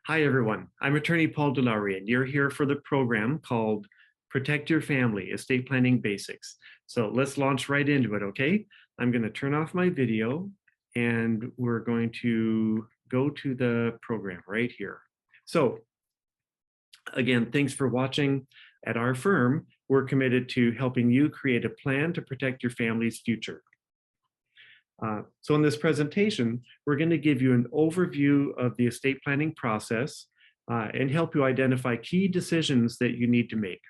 Hi, everyone. I'm attorney Paul Deloughery, and you're here for the program called Protect Your Family, Estate Planning Basics. So let's launch right into it, okay? I'm going to turn off my video, and we're going to go to the program right here. So again, thanks for watching. At our firm, we're committed to helping you create a plan to protect your family's future. So in this presentation, we're going to give you an overview of the estate planning process and help you identify key decisions that you need to make.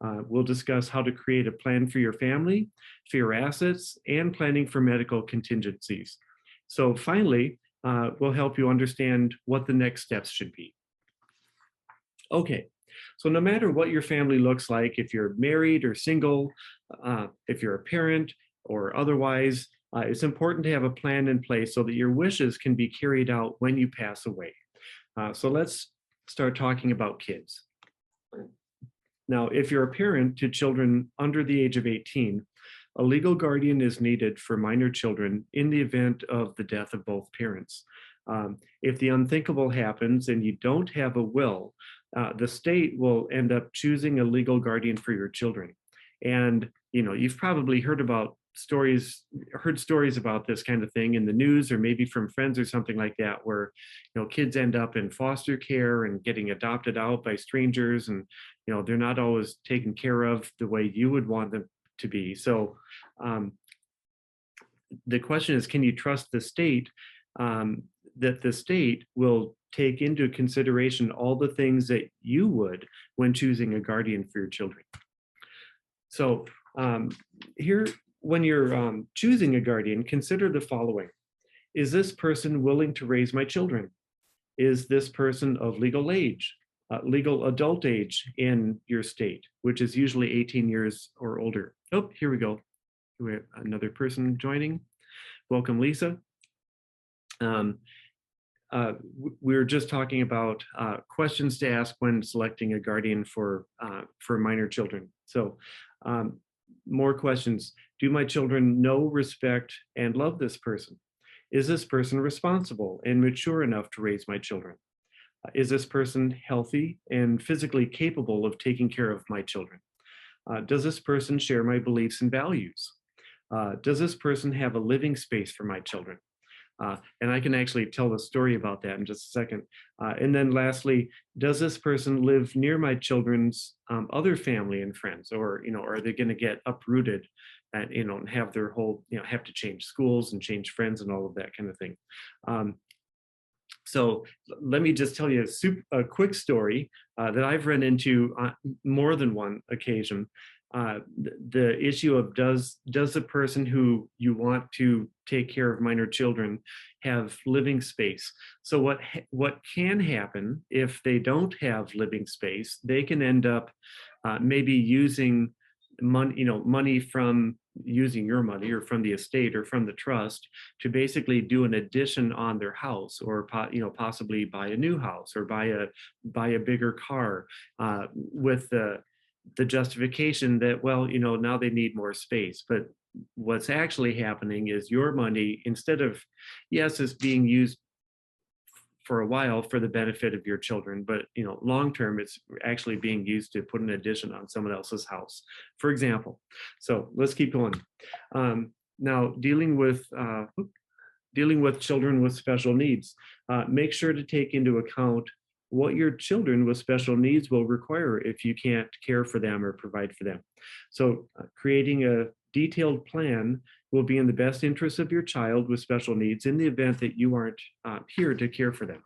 We'll discuss how to create a plan for your family, for your assets, and planning for medical contingencies. So finally, we'll help you understand what the next steps should be. Okay, so no matter what your family looks like, if you're married or single, if you're a parent or otherwise, it's important to have a plan in place so that your wishes can be carried out when you pass away. So let's start talking about kids. Now, if you're a parent to children under the age of 18, a legal guardian is needed for minor children in the event of the death of both parents. If the unthinkable happens and you don't have a will, the state will end up choosing a legal guardian for your children. And you've probably heard stories about this kind of thing in the news, or maybe from friends or something like that, where kids end up in foster care and getting adopted out by strangers, and they're not always taken care of the way you would want them to be. So the question is, can you trust the state that the state will take into consideration all the things that you would when choosing a guardian for your children? So here, when you're choosing a guardian, consider the following. Is this person willing to raise my children? Is this person of legal age, legal adult age in your state, which is usually 18 years or older? Oh, here we go. We have another person joining. Welcome, Lisa. We're just talking about questions to ask when selecting a guardian for minor children. So more questions. Do my children know, respect, and love this person? Is this person responsible and mature enough to raise my children? Is this person healthy and physically capable of taking care of my children? Does this person share my beliefs and values? Does this person have a living space for my children? And I can actually tell the story about that in just a second. And then lastly, does this person live near my children's other family and friends, or are they going to get uprooted and and have their whole have to change schools and change friends and all of that kind of thing? So let me just tell you a quick story that I've run into on more than one occasion. The issue of does the person who you want to take care of minor children have living space? So what can happen if they don't have living space? They can end up maybe using money from using your money or from the estate or from the trust to basically do an addition on their house, or possibly buy a new house or buy a bigger car with the justification that, well, now they need more space. But what's actually happening is your money, instead of, yes, it's being used for a while for the benefit of your children, but long term it's actually being used to put an addition on someone else's house, for example. So let's keep going. Now, dealing with children with special needs, make sure to take into account what your children with special needs will require if you can't care for them or provide for them. So creating a detailed plan will be in the best interest of your child with special needs in the event that you aren't here to care for them.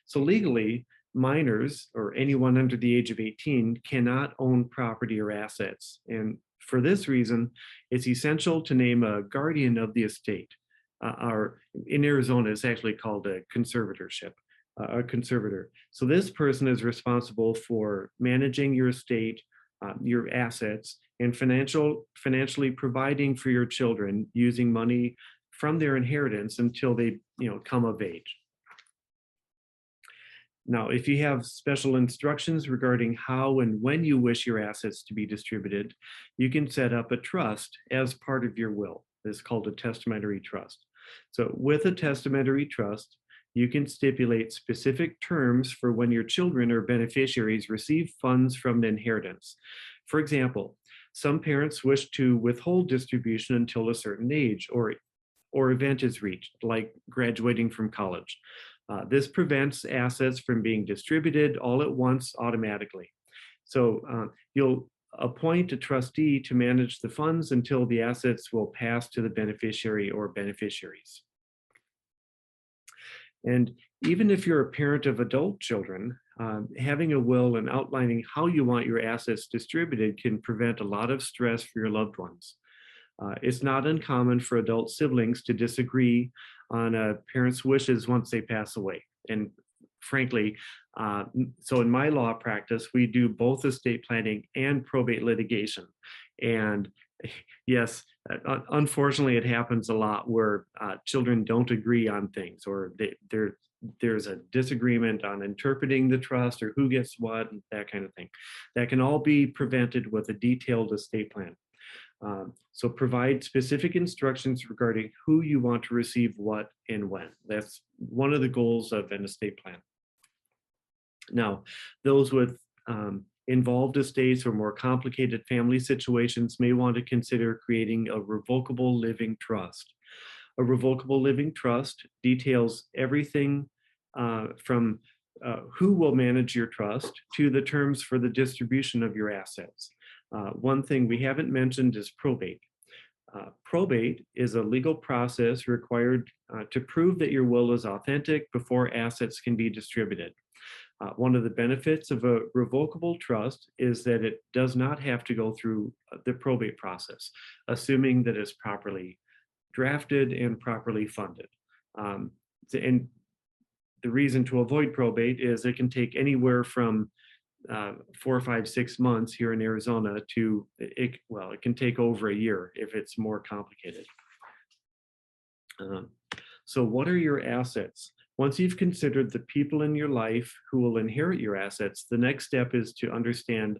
So legally, minors or anyone under the age of 18 cannot own property or assets. And for this reason, it's essential to name a guardian of the estate. Or in Arizona, it's actually called a conservatorship, a conservator. So this person is responsible for managing your estate, your assets, and financially providing for your children using money from their inheritance until they come of age. Now, if you have special instructions regarding how and when you wish your assets to be distributed, you can set up a trust as part of your will. It's called a testamentary trust. So with a testamentary trust, you can stipulate specific terms for when your children or beneficiaries receive funds from an inheritance. For example, some parents wish to withhold distribution until a certain age or event is reached, like graduating from college. This prevents assets from being distributed all at once automatically. So you'll appoint a trustee to manage the funds until the assets will pass to the beneficiary or beneficiaries. And even if you're a parent of adult children, having a will and outlining how you want your assets distributed can prevent a lot of stress for your loved ones. It's not uncommon for adult siblings to disagree on a parent's wishes once they pass away. And frankly, so in my law practice, we do both estate planning and probate litigation. And yes, unfortunately, it happens a lot where children don't agree on things, or there's a disagreement on interpreting the trust or who gets what, and that kind of thing. That can all be prevented with a detailed estate plan. So provide specific instructions regarding who you want to receive what and when. That's one of the goals of an estate plan. Now, those with involved estates or more complicated family situations may want to consider creating a revocable living trust. A revocable living trust details everything from who will manage your trust to the terms for the distribution of your assets. One thing we haven't mentioned is probate. Probate is a legal process required to prove that your will is authentic before assets can be distributed. One of the benefits of a revocable trust is that it does not have to go through the probate process, assuming that it's properly drafted and properly funded. And the reason to avoid probate is it can take anywhere from 4, 5, 6 months here in Arizona to it can take over a year if it's more complicated. So what are your assets? Once you've considered the people in your life who will inherit your assets, the next step is to understand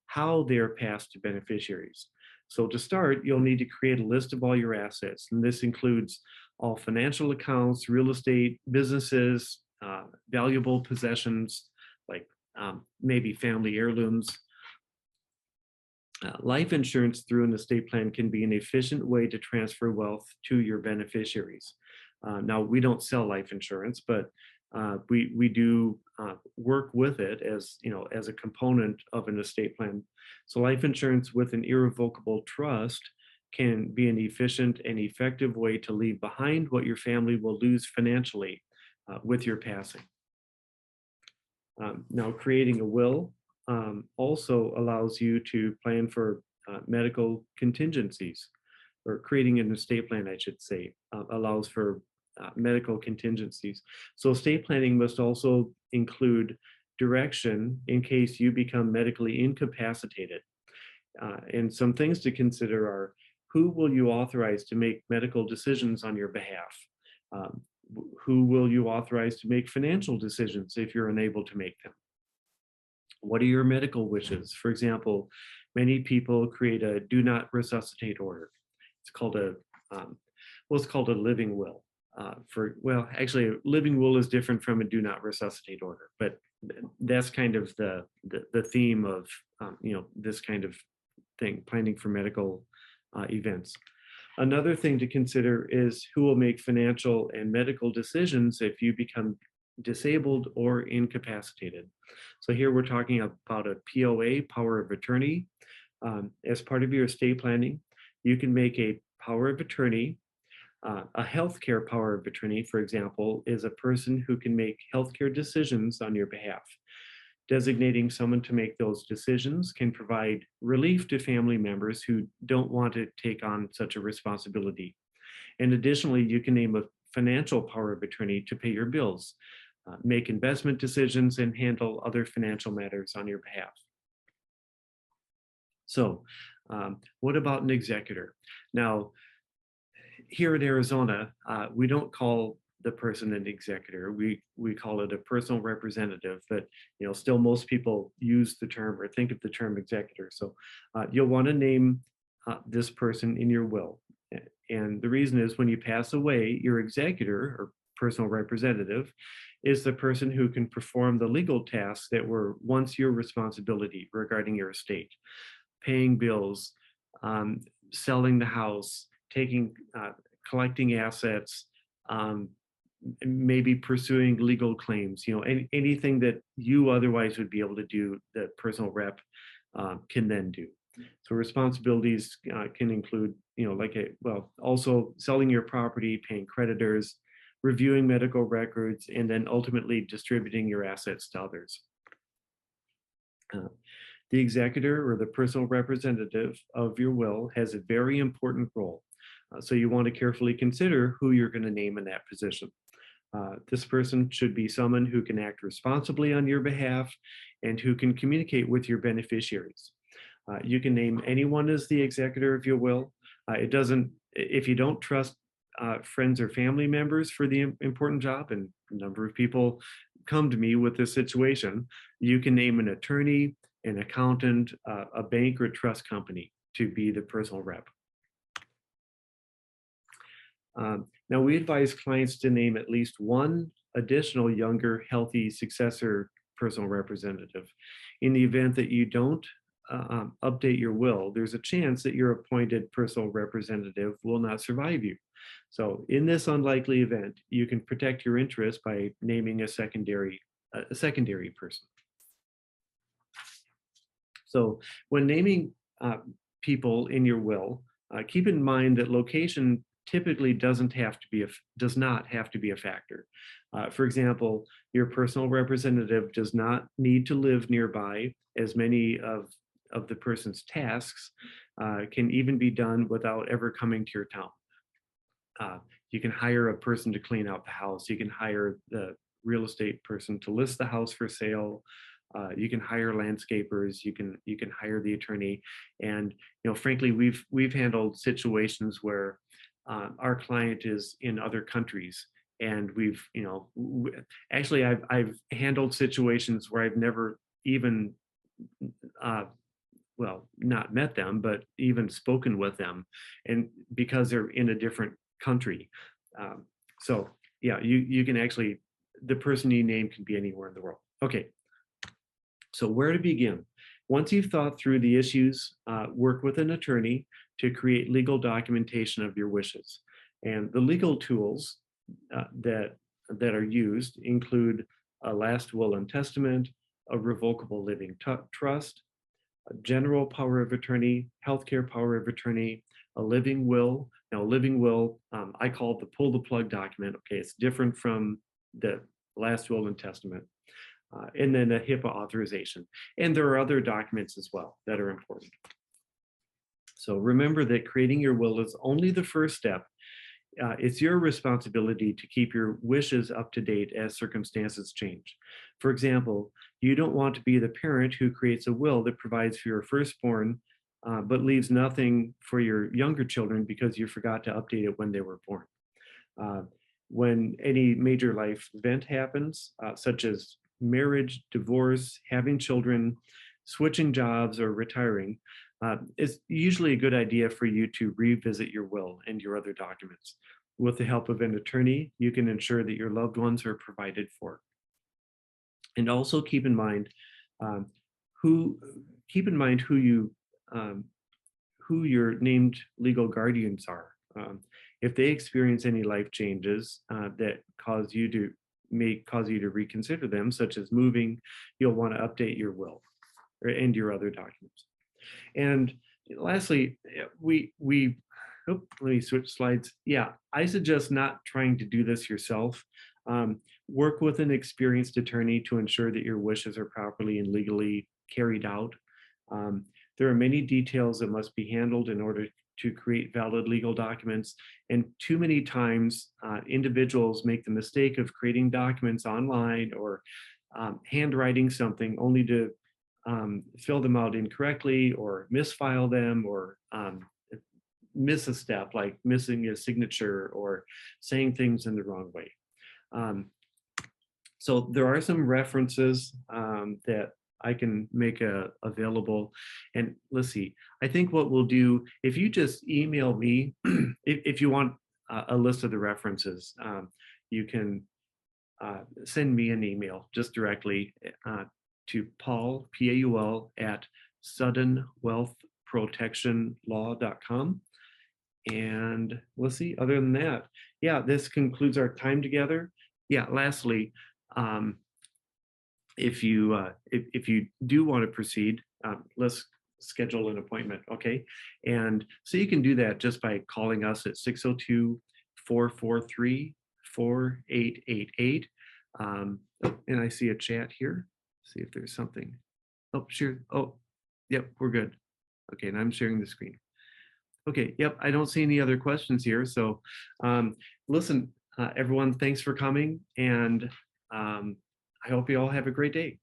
how they are passed to beneficiaries. So to start, you'll need to create a list of all your assets, and this includes all financial accounts, real estate, businesses, valuable possessions, like maybe family heirlooms. Life insurance through an estate plan can be an efficient way to transfer wealth to your beneficiaries. Now, we don't sell life insurance, but we do work with it as a component of an estate plan. So life insurance with an irrevocable trust can be an efficient and effective way to leave behind what your family will lose financially with your passing. Now, creating a will also allows you to plan for medical contingencies, or creating an estate plan, I should say, allows for medical contingencies. So estate planning must also include direction in case you become medically incapacitated. And some things to consider are, who will you authorize to make medical decisions on your behalf? Who will you authorize to make financial decisions if you're unable to make them? What are your medical wishes? For example, many people create a do not resuscitate order. It's called a living will. Actually, a living will is different from a do not resuscitate order, but that's kind of the theme of this kind of thing, planning for medical events. Another thing to consider is who will make financial and medical decisions if you become disabled or incapacitated. So here we're talking about a POA, power of attorney. As part of your estate planning, you can make a power of attorney. A healthcare power of attorney, for example, is a person who can make healthcare decisions on your behalf. Designating someone to make those decisions can provide relief to family members who don't want to take on such a responsibility. And additionally, you can name a financial power of attorney to pay your bills, make investment decisions, and handle other financial matters on your behalf. So, what about an executor? Now, here in Arizona, we don't call the person an executor. We call it a personal representative, but still most people use the term or think of the term executor. So you'll want to name this person in your will. And the reason is when you pass away, your executor or personal representative is the person who can perform the legal tasks that were once your responsibility regarding your estate: paying bills, um, selling the house, taking, collecting assets, um, maybe pursuing legal claims, anything that you otherwise would be able to do, that personal rep can then do. So responsibilities can include, also selling your property, paying creditors, reviewing medical records, and then ultimately distributing your assets to others. Uh, the executor or the personal representative of your will has a very important role. So you want to carefully consider who you're going to name in that position. This person should be someone who can act responsibly on your behalf and who can communicate with your beneficiaries. You can name anyone as the executor of your will. If you don't trust friends or family members for the important job, and a number of people come to me with this situation, you can name an attorney, an accountant, a bank or trust company to be the personal rep. Now, we advise clients to name at least one additional younger, healthy successor personal representative. In the event that you don't update your will, there's a chance that your appointed personal representative will not survive you. So in this unlikely event, you can protect your interests by naming a secondary person. So when naming people in your will, keep in mind that location typically does not have to be a factor. For example, your personal representative does not need to live nearby, as many of the person's tasks can even be done without ever coming to your town. You can hire a person to clean out the house. You can hire the real estate person to list the house for sale. You can hire landscapers. You can hire the attorney. And frankly, we've handled situations where our client is in other countries, and actually I've handled situations where I've never even not met them, but even spoken with them, and because they're in a different country. So yeah, you can actually, the person you name can be anywhere in the world. Okay, so where to begin? Once you've thought through the issues, work with an attorney to create legal documentation of your wishes. And the legal tools that are used include a last will and testament, a revocable living trust, a general power of attorney, healthcare power of attorney, a living will. Now, a living will, I call it the pull the plug document. Okay, it's different from the last will and testament. And then a HIPAA authorization. And there are other documents as well that are important. So remember that creating your will is only the first step. It's your responsibility to keep your wishes up to date as circumstances change. For example, you don't want to be the parent who creates a will that provides for your firstborn, but leaves nothing for your younger children because you forgot to update it when they were born. When any major life event happens, such as marriage, divorce, having children, switching jobs, or retiring, it's usually a good idea for you to revisit your will and your other documents. With the help of an attorney, you can ensure that your loved ones are provided for. And also keep in mind who your named legal guardians are. If they experience any life changes that may cause you to reconsider them, such as moving, you'll want to update your will and your other documents. And lastly, let me switch slides. Yeah, I suggest not trying to do this yourself. Work with an experienced attorney to ensure that your wishes are properly and legally carried out. There are many details that must be handled in order to create valid legal documents. And too many times, individuals make the mistake of creating documents online or handwriting something only to fill them out incorrectly or misfile them or miss a step, like missing a signature or saying things in the wrong way. So there are some references that I can make available. And let's see, I think what we'll do, if you just email me, if you want a list of the references, you can send me an email just directly to Paul, Paul, at suddenwealthprotectionlaw.com. And let's see, other than that, yeah, this concludes our time together. Yeah, lastly, if you do want to proceed, let's schedule an appointment, okay? And so you can do that just by calling us at 602-443-4888. And I see a chat here. See if there's something. Oh, sure. Oh, yep, we're good. Okay, and I'm sharing the screen. Okay, yep, I don't see any other questions here. So listen, everyone, thanks for coming. And I hope you all have a great day.